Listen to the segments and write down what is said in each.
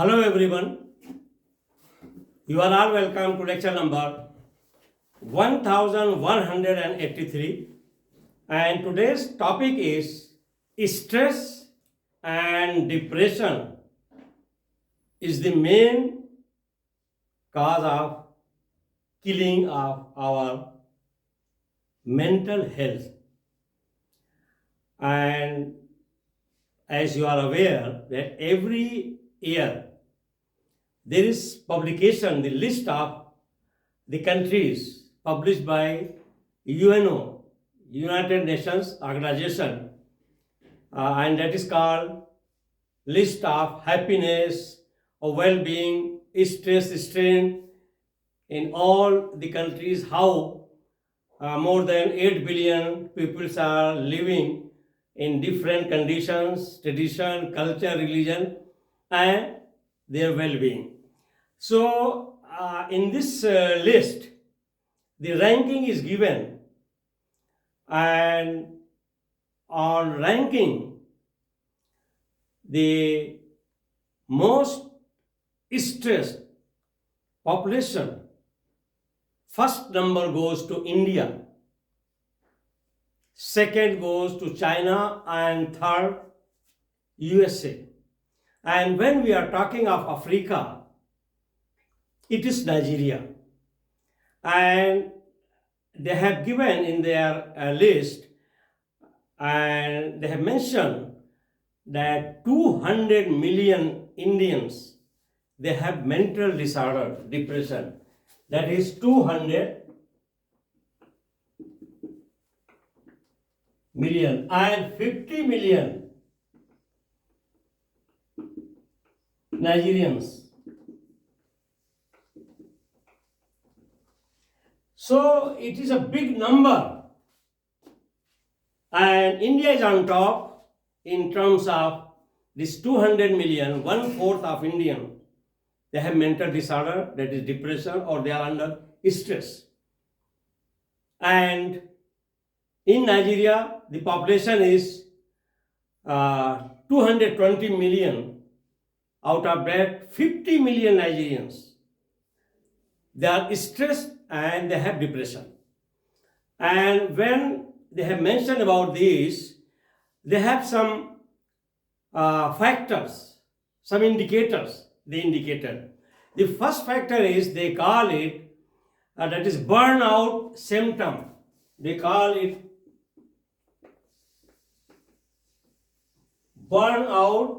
Hello everyone, you are all welcome to lecture number 1183, and today's topic is stress and depression is the main cause of killing of our mental health. And as you are aware that every year there is publication, the list of the countries published by UNO, United Nations Organization, and that is called list of happiness or well-being, stress, strain in all the countries, how more than 8 billion people are living in different conditions, tradition, culture, religion, and their well-being. So, in this list, the ranking is given, and on ranking, the most stressed population, first number goes to India, second goes to China, and third USA. And when we are talking of Africa, it is Nigeria. And they have given in their list, and they have mentioned that 200 million Indians, they have mental disorder, depression. That is 200 million, and 50 million Nigerians. So it is a big number, and India is on top in terms of this 200 million, 1/4 of Indian, they have mental disorder, that is depression, or they are under stress. And in Nigeria, the population is 220 million. Out of that, 50 million Nigerians, they are stressed and they have depression. And when they have mentioned about this, they have some factors, some indicators they indicated. The first factor is, they call it, that is burnout symptom. They call it burnout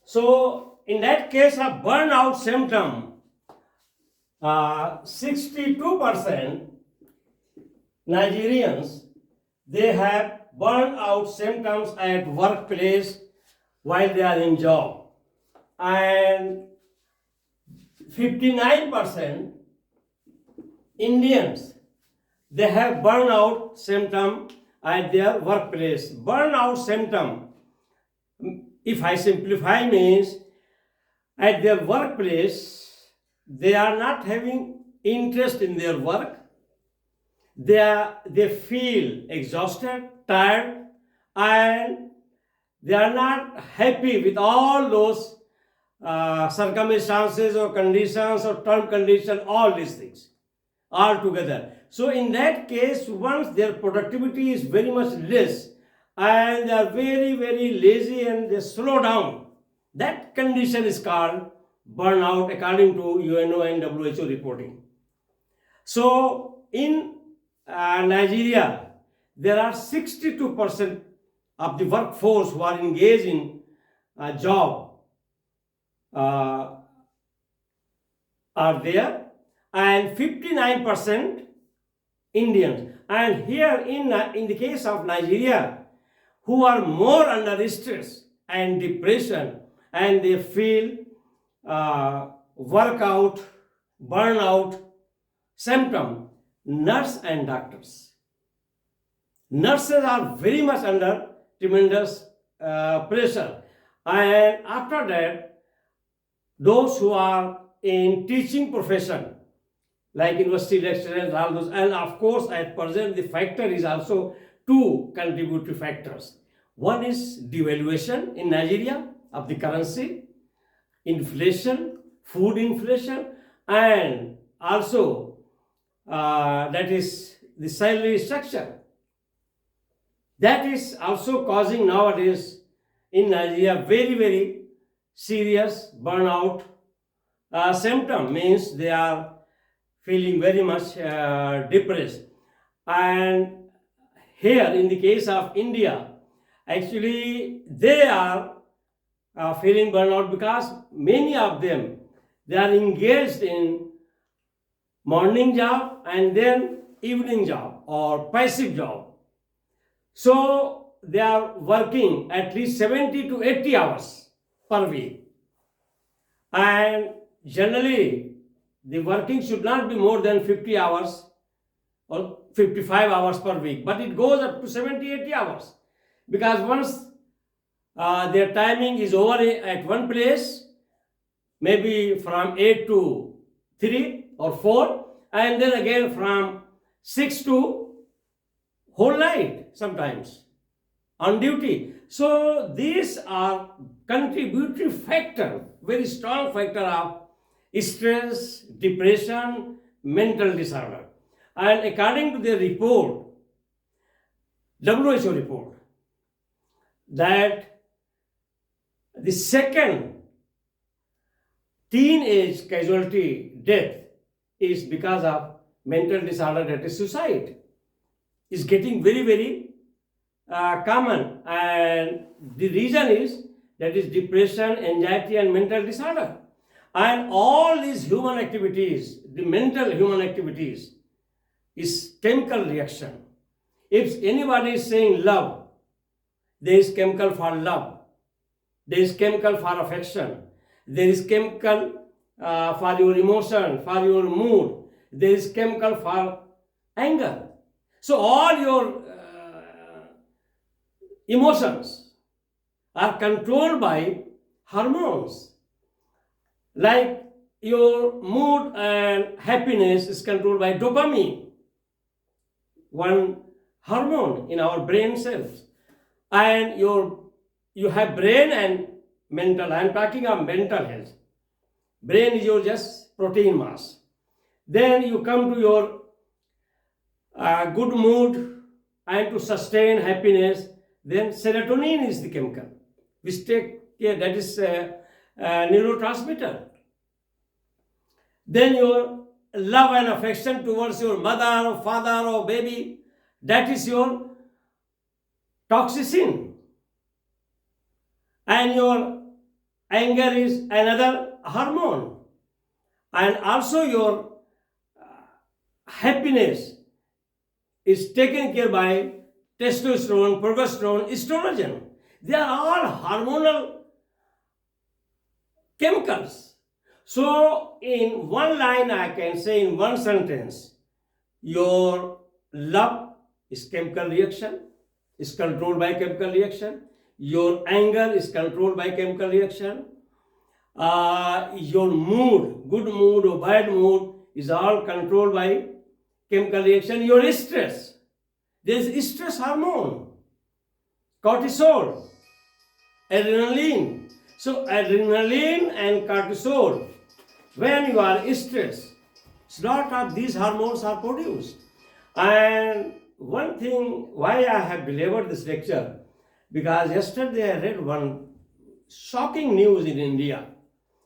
So, in that case of burnout symptom, 62% Nigerians, they have burnout symptoms at workplace while they are in job, and 59% Indians, they have burnout symptom at their workplace. Burnout symptom, if I simplify, means at their workplace, they are not having interest in their work. They feel exhausted, tired, and they are not happy with all those circumstances or conditions or term condition, all these things all together. So in that case, once their productivity is very much less, and they are very, very lazy and they slow down, that condition is called burnout according to UNO and WHO reporting. So in Nigeria, there are 62% of the workforce who are engaged in a job are there, and 59% Indians. And here in the case of Nigeria, who are more under stress and depression, and they feel workout, burnout symptom, nurse and doctors. Nurses are very much under tremendous pressure. And after that, those who are in teaching profession, like university lecturers, all those, and of course at present the factor is also two contributory factors. One is devaluation in Nigeria of the currency, inflation, food inflation, and also that is the salary structure. That is also causing nowadays in Nigeria very serious burnout symptom, means they are feeling very much depressed. And here in the case of India, actually they are feeling burnout because many of them, they are engaged in morning job and then evening job or passive job. So they are working at least 70 to 80 hours per week. And generally, the working should not be more than 50 hours or 55 hours per week, but it goes up to 70, 80 hours. Because once their timing is over at one place, maybe from 8 to 3 or 4, and then again from 6 to whole night sometimes on duty. So these are contributory factor, very strong factor of stress, depression, mental disorder. And according to the report, WHO report, that the second teenage casualty death is because of mental disorder, that is suicide, is getting very common. And the reason is that is depression, anxiety and mental disorder. And all these human activities, the mental human activities, is chemical reaction. If anybody is saying love, there is chemical for love, there is chemical for affection, there is chemical for your emotion, for your mood, there is chemical for anger. So all your emotions are controlled by hormones. Like your mood and happiness is controlled by dopamine, one hormone in our brain cells. And you have brain and mental. I am talking of mental health. Brain is your just protein mass. Then you come to your good mood and to sustain happiness. Then serotonin is the chemical which take care, that is neurotransmitter. Then your love and affection towards your mother or father or baby, that is your toxicin. And your anger is another hormone. And also your happiness is taken care by testosterone, progesterone, estrogen. They are all hormonal chemicals. So in one line I can say, in one sentence, your love is chemical reaction, is controlled by chemical reaction. Your anger is controlled by chemical reaction. Your mood, good mood or bad mood, is all controlled by chemical reaction. Your stress, there is stress hormone, cortisol, adrenaline. So adrenaline and cortisol, when you are stressed, a lot of these hormones are produced. And one thing why I have delivered this lecture, because yesterday I read one shocking news in India.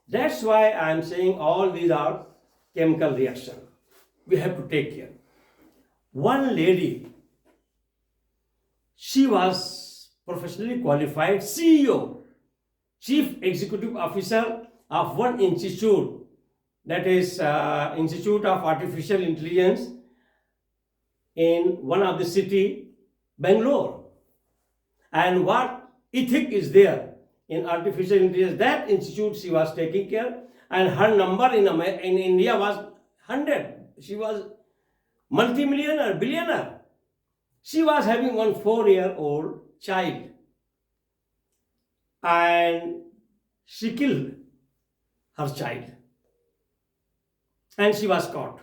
That's why I am saying all these are chemical reaction. We have to take care. One lady, she was professionally qualified CEO, Chief Executive Officer of one institute, that is Institute of Artificial Intelligence in one of the city, Bangalore. And what ethic is there in artificial intelligence, that institute she was taking care, and her number in India was 100. She was multi-millionaire, billionaire. She was having one 4-year-old child, and she killed her child, and she was caught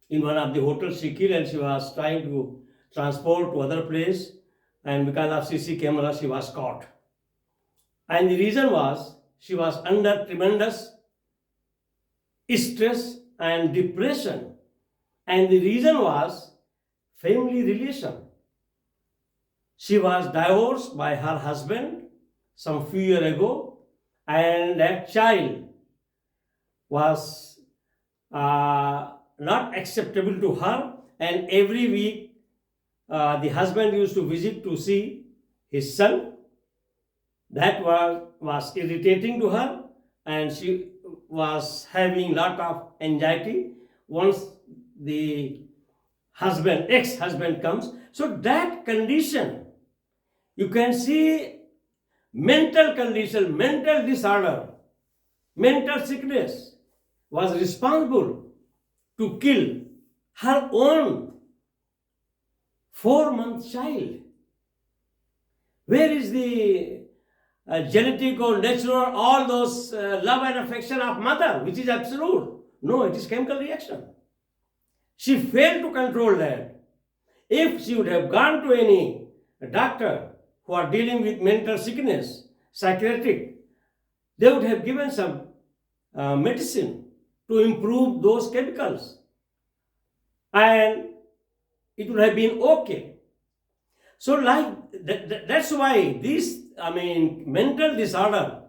in one of the hotels. She killed, and she was trying to transport to other place, and because of CC camera she was caught. And the reason was she was under tremendous stress and depression, and the reason was family relation. She was divorced by her husband some few years ago, and that child was not acceptable to her, and every week the husband used to visit to see his son. That was irritating to her, and she was having lot of anxiety once the ex-husband comes. So that condition, you can see mental condition, mental disorder, mental sickness was responsible to kill her own 4-month child. Where is the genetic or natural, all those love and affection of mother, which is absolute? No, it is chemical reaction. She failed to control that. If she would have gone to any doctor who are dealing with mental sickness, psychiatric, they would have given some medicine to improve those chemicals, and it would have been okay. So that's why this, mental disorder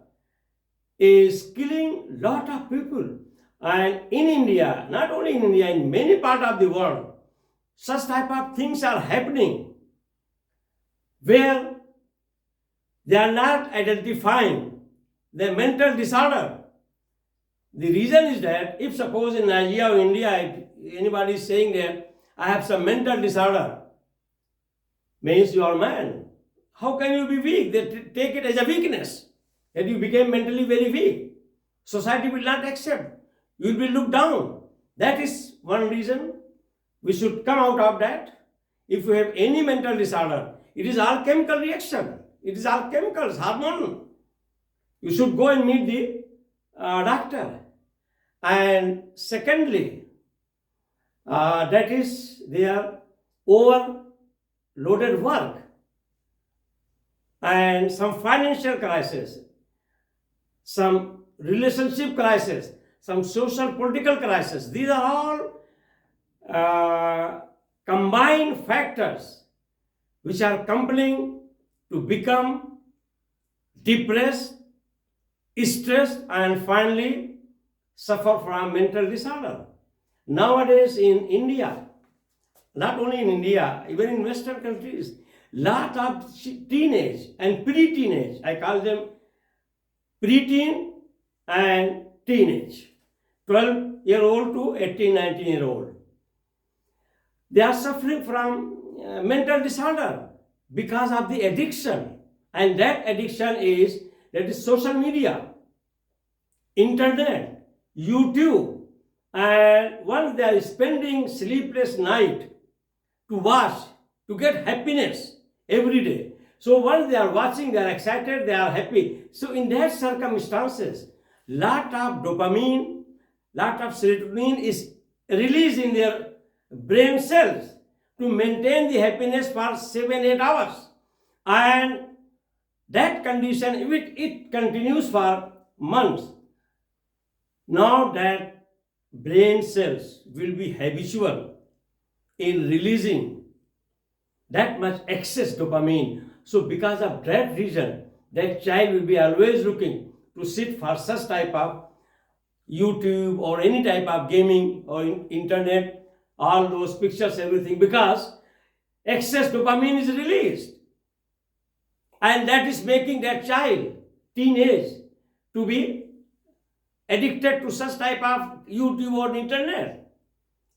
is killing lot of people. And in India, not only in India, in many parts of the world, such type of things are happening where they are not identifying the mental disorder. The reason is that if suppose in Nigeria or India, if anybody is saying that I have some mental disorder, means you are a man. How can you be weak? They take it as a weakness, that you became mentally very weak. Society will not accept. You will be looked down. That is one reason we should come out of that. If you have any mental disorder, it is all chemical reaction. It is all chemicals, hormone. You should go and meet the doctor. And secondly, that is their overloaded work and some financial crisis, some relationship crisis, some social political crisis. These are all combined factors which are compelling to become depressed, stressed, and finally suffer from mental disorder. Nowadays in India, not only in India, even in Western countries, lot of teenage and pre-teenage, I call them pre-teen and teenage, 12-year-old to 18, 19-year-old. They are suffering from mental disorder because of the addiction. And that addiction is social media, internet, YouTube. And once they are spending sleepless night to watch, to get happiness every day. So once they are watching, they are excited, they are happy. So in that circumstances, lot of dopamine, lot of serotonin is released in their brain cells to maintain the happiness for 7-8 hours. And that condition, it continues for months. Now that brain cells will be habitual in releasing that much excess dopamine. So because of that reason, that child will be always looking to sit for such type of YouTube or any type of gaming or internet, all those pictures, everything, because excess dopamine is released. And that is making that child, teenage, to be addicted to such type of YouTube or internet.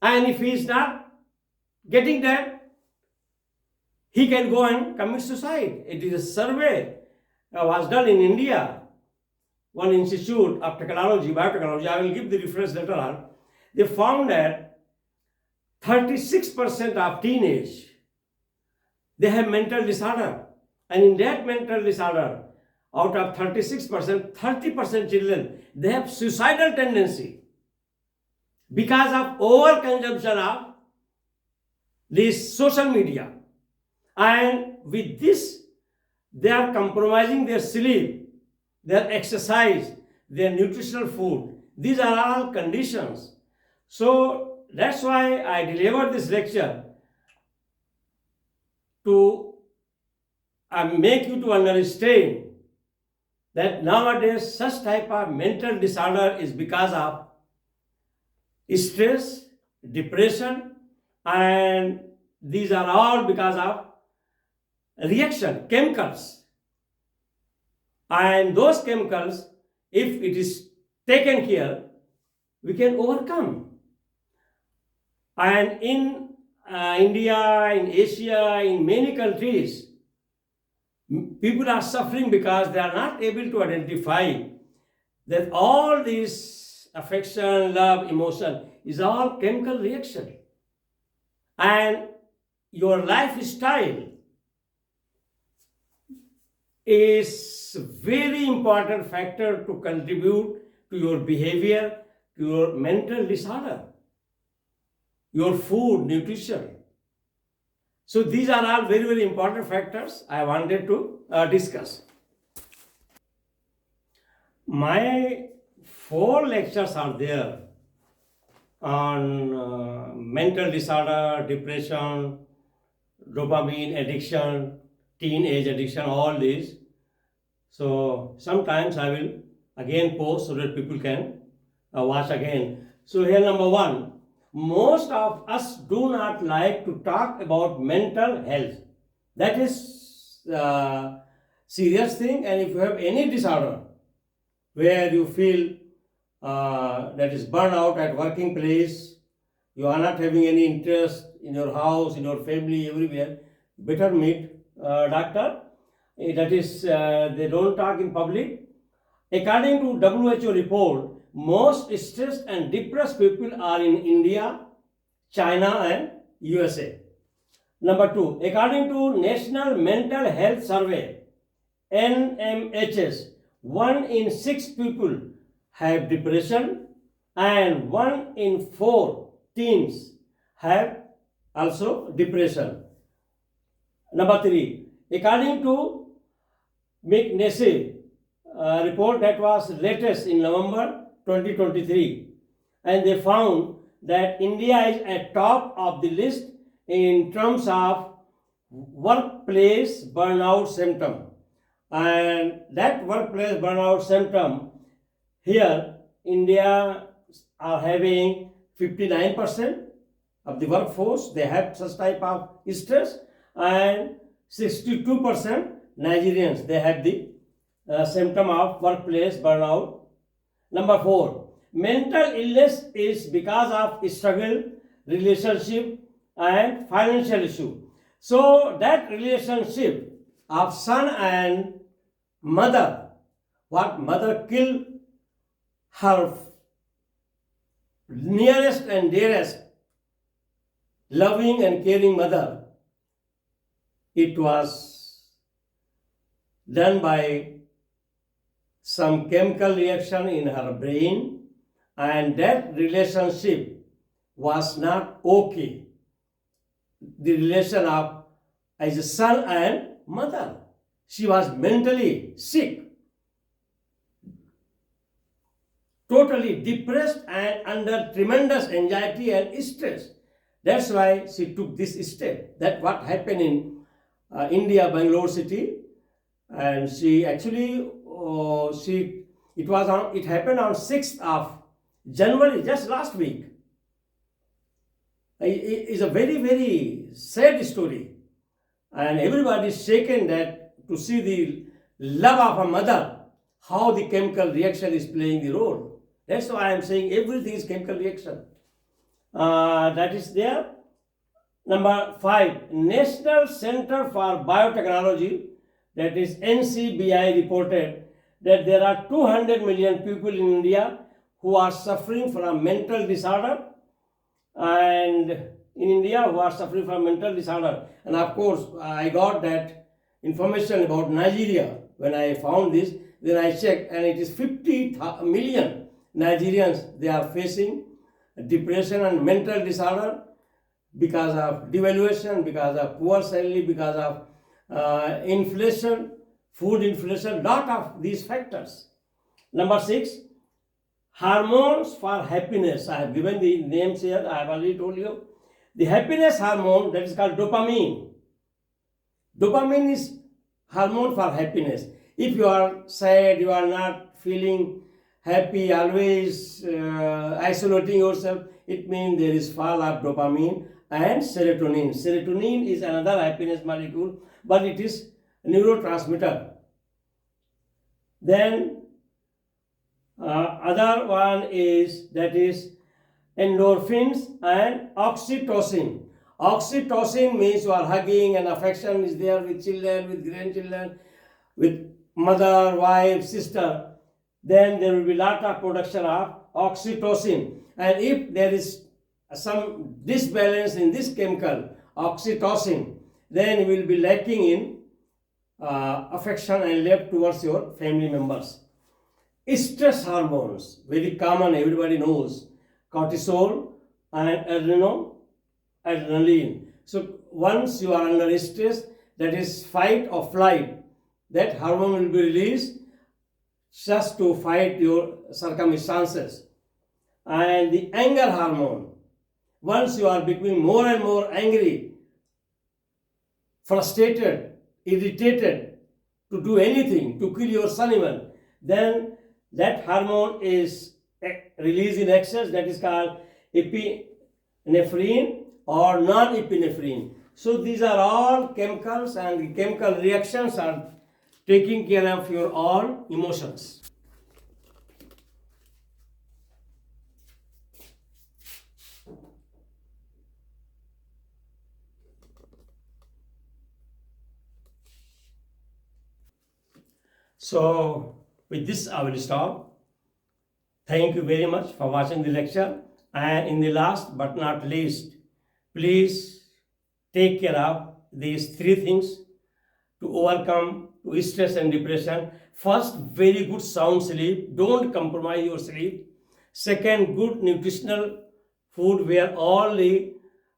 And if he is not getting that, he can go and commit suicide. It is a survey was done in India, one institute of technology, biotechnology, I will give the reference later on. They found that 36% of teenage, they have mental disorder. And in that mental disorder, out of 36%, 30% children, they have suicidal tendency because of overconsumption of this social media, and with this they are compromising their sleep, their exercise, their nutritional food. These are all conditions. So that's why I delivered this lecture to make you to understand that nowadays such type of mental disorder is because of stress, depression, and these are all because of reaction, chemicals. And those chemicals, if it is taken care, we can overcome. And in India, in Asia, in many countries, people are suffering because they are not able to identify that all this affection, love, emotion is all chemical reaction. And your lifestyle is very important factor to contribute to your behavior, to your mental disorder, your food, nutrition. So these are all very, very important factors I wanted to discuss. My 4 lectures are there on mental disorder, depression, dopamine addiction, teenage addiction, all these. So sometimes I will again post so that people can watch again. So here number 1, most of us do not like to talk about mental health. That is serious thing, and if you have any disorder where you feel that is burnout at working place, you are not having any interest in your house, in your family, everywhere, better meet doctor. That is, they don't talk in public. According to WHO report, most stressed and depressed people are in India, China and USA. Number 2, according to National Mental Health Survey, NMHS, 1 in 6 people have depression and 1 in 4 teens have also depression. Number 3, according to McNessy report that was latest in November 2023, and they found that India is at top of the list in terms of workplace burnout symptom. And that workplace burnout symptom, here India are having 59% of the workforce, they have such type of stress, and 62% Nigerians, they have the symptom of workplace burnout. Number 4, mental illness is because of struggle, relationship and financial issue. So that relationship of son and mother, what mother killed her nearest and dearest, loving and caring mother, it was done by some chemical reaction in her brain, and that relationship was not okay. The relation of as a son and mother. She was mentally sick, totally depressed and under tremendous anxiety and stress. That's why she took this step. That what happened in India, Bangalore city, and she actually it happened on 6th of January, just last week. It is a very, very sad story, and everybody is shaken that to see the love of a mother, how the chemical reaction is playing the role. That's why I am saying everything is chemical reaction. That is there. Number 5, National Center for Biotechnology, that is NCBI, reported that there are 200 million people in India who are suffering from mental disorder, and in India who are suffering from mental disorder. And of course, I got that information about Nigeria. When I found this, then I checked, and it is 50 million Nigerians, they are facing depression and mental disorder. because of devaluation, because of poor salary, because of inflation, food inflation, lot of these factors. Number 6, hormones for happiness. I have given the names here, I have already told you. The happiness hormone, that is called dopamine. Dopamine is hormone for happiness. If you are sad, you are not feeling happy, always isolating yourself, it means there is fall of dopamine and serotonin. Serotonin is another happiness molecule, but it is neurotransmitter. Then other one is, that is endorphins and oxytocin. Oxytocin means you are hugging and affection is there with children, with grandchildren, with mother, wife, sister. Then there will be lot of production of oxytocin. And if there is some disbalance in this chemical, oxytocin, then you will be lacking in affection and left towards your family members. Stress hormones, very common, everybody knows, cortisol and adrenaline. So once you are under stress, that is fight or flight, that hormone will be released just to fight your circumstances. And the anger hormone, once you are becoming more and more angry, frustrated, irritated to do anything, to kill your son even, then that hormone is released in excess, that is called epinephrine or non-epinephrine. So these are all chemicals, and the chemical reactions are taking care of your all emotions. So with this I will stop. Thank you very much for watching the lecture. And in the last but not least, please take care of these 3 things to overcome to stress and depression. First, very good sound sleep. Don't compromise your sleep. Second, good nutritional food where all the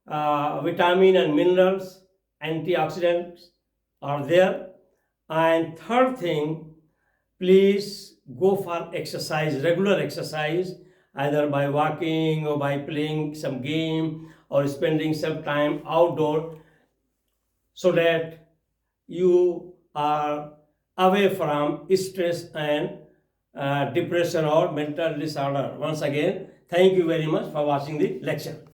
vitamin and minerals, antioxidants are there. And third thing, please go for exercise, regular exercise, either by walking or by playing some game or spending some time outdoor, so that you are away from stress and depression or mental disorder. Once again, thank you very much for watching the lecture.